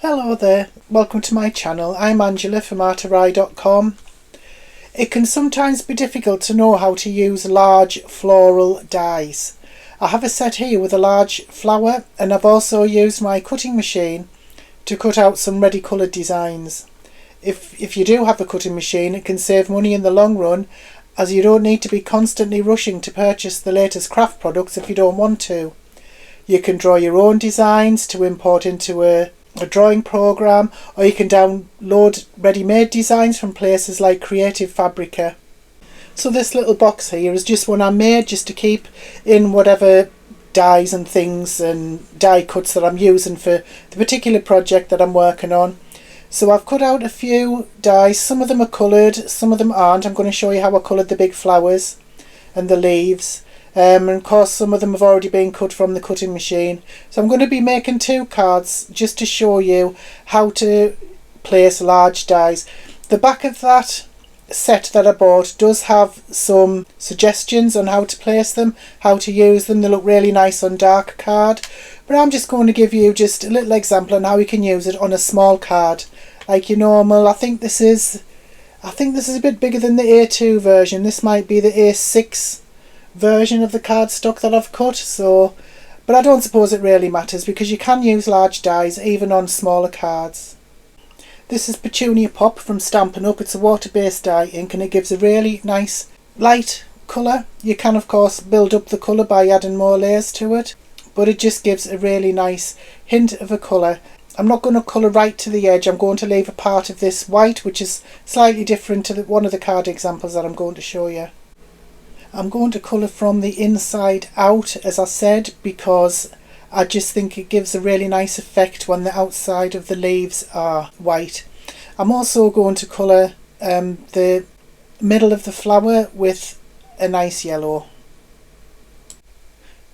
Hello there, welcome to my channel. I'm Angela from artorai.com. It can sometimes be difficult to know how to use large floral dies. I have a set here with a large flower, and I've also used my cutting machine to cut out some ready coloured designs. If you do have a cutting machine, it can save money in the long run, as you don't need to be constantly rushing to purchase the latest craft products if you don't want to. You can draw your own designs to import into a drawing program, or you can download ready-made designs from places like Creative Fabrica. So this little box here is just one I made just to keep in whatever dies and things and die cuts that I'm using for the particular project that I'm working on. So I've cut out a few dies. Some of them are coloured, some of them aren't. I'm going to show you how I coloured the big flowers and the leaves. And of course some of them have already been cut from the cutting machine. So I'm going to be making two cards just to show you how to place large dies. The back of that set that I bought does have some suggestions on how to place them, how to use them. They look really nice on dark card, but I'm just going to give you just a little example on how you can use it on a small card like your normal. I think this is a bit bigger than the A2 version. This might be the A6 version of the cardstock that I've cut, but I don't suppose it really matters because you can use large dies even on smaller cards. This is Petunia Pop from Stampin' Up. It's a water-based dye ink and it gives a really nice light colour. You can of course build up the colour by adding more layers to it, but it just gives a really nice hint of a colour. I'm not going to colour right to the edge. I'm going to leave a part of this white, which is slightly different to one of the card examples that I'm going to show you. I'm going to colour from the inside out, as I said, because I just think it gives a really nice effect when the outside of the leaves are white. I'm also going to colour the middle of the flower with a nice yellow.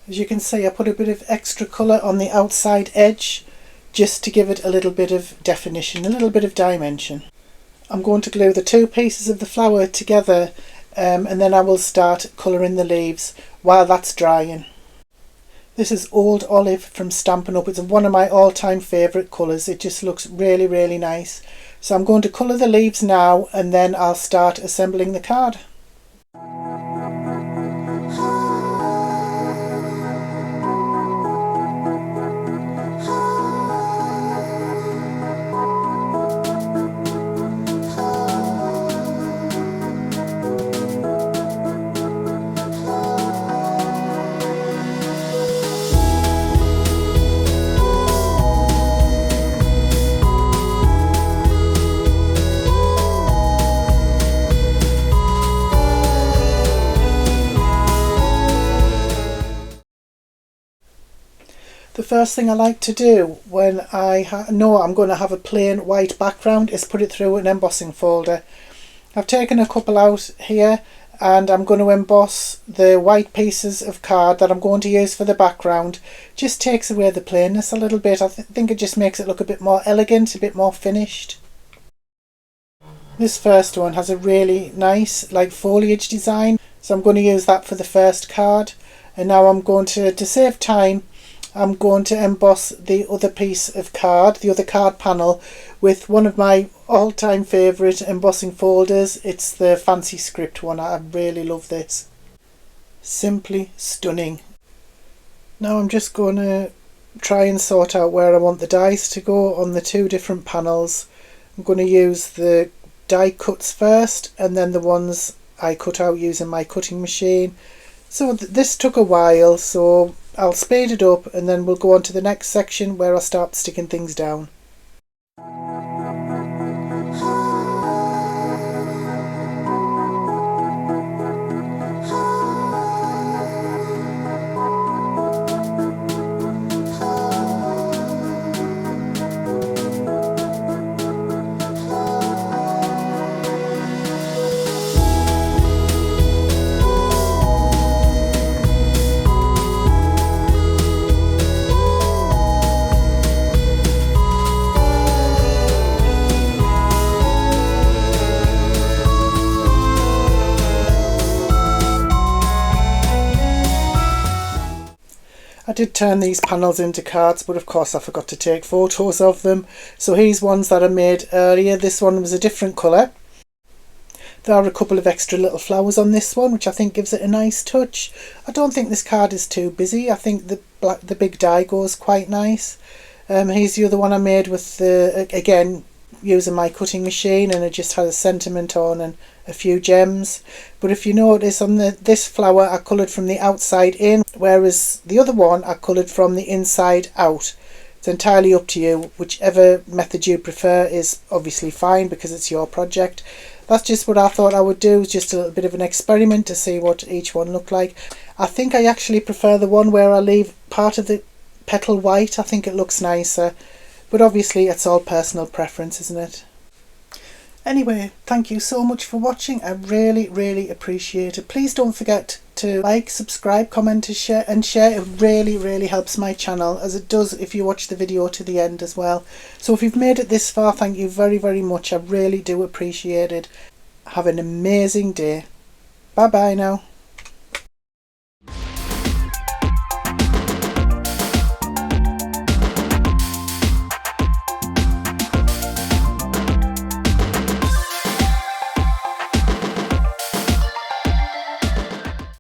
As you can see, I put a bit of extra colour on the outside edge just to give it a little bit of definition, a little bit of dimension. I'm going to glue the two pieces of the flower together and then I will start colouring the leaves while that's drying. This is Old Olive from Stampin' Up. It's one of my all-time favourite colours. It just looks really, really nice. So I'm going to colour the leaves now and then I'll start assembling the card. The first thing I like to do when I know I'm going to have a plain white background is put it through an embossing folder. I've taken a couple out here and I'm going to emboss the white pieces of card that I'm going to use for the background. Just takes away the plainness a little bit. I think it just makes it look a bit more elegant, a bit more finished. This first one has a really nice foliage design, so I'm going to use that for the first card. And now I'm going to save time, I'm going to emboss the other piece of card, the other card panel, with one of my all-time favourite embossing folders. It's the Fancy Script one. I really love this. Simply stunning. Now I'm just going to try and sort out where I want the dies to go on the two different panels. I'm going to use the die cuts first and then the ones I cut out using my cutting machine. So this took a while, so I'll speed it up and then we'll go on to the next section where I'll start sticking things down. did turn these panels into cards, but of course I forgot to take photos of them. So here's ones that I made earlier. This one was a different colour. There are a couple of extra little flowers on this one, which I think gives it a nice touch. I don't think this card is too busy. I think the big die goes quite nice. Here's the other one I made with again using my cutting machine, and it just has a sentiment on and a few gems. But if you notice on this flower I coloured from the outside in, whereas the other one I coloured from the inside out. It's entirely up to you. Whichever method you prefer is obviously fine because it's your project. That's just what I thought I would do, just a little bit of an experiment to see what each one looked like. I think I actually prefer the one where I leave part of the petal white. I think it looks nicer, but obviously it's all personal preference, isn't it? Anyway, thank you so much for watching. I really appreciate it. Please don't forget to like, subscribe, comment and share. It really helps my channel, as it does if you watch the video to the end as well. So if you've made it this far, thank you very much. I really do appreciate it. Have an amazing day. Bye bye now.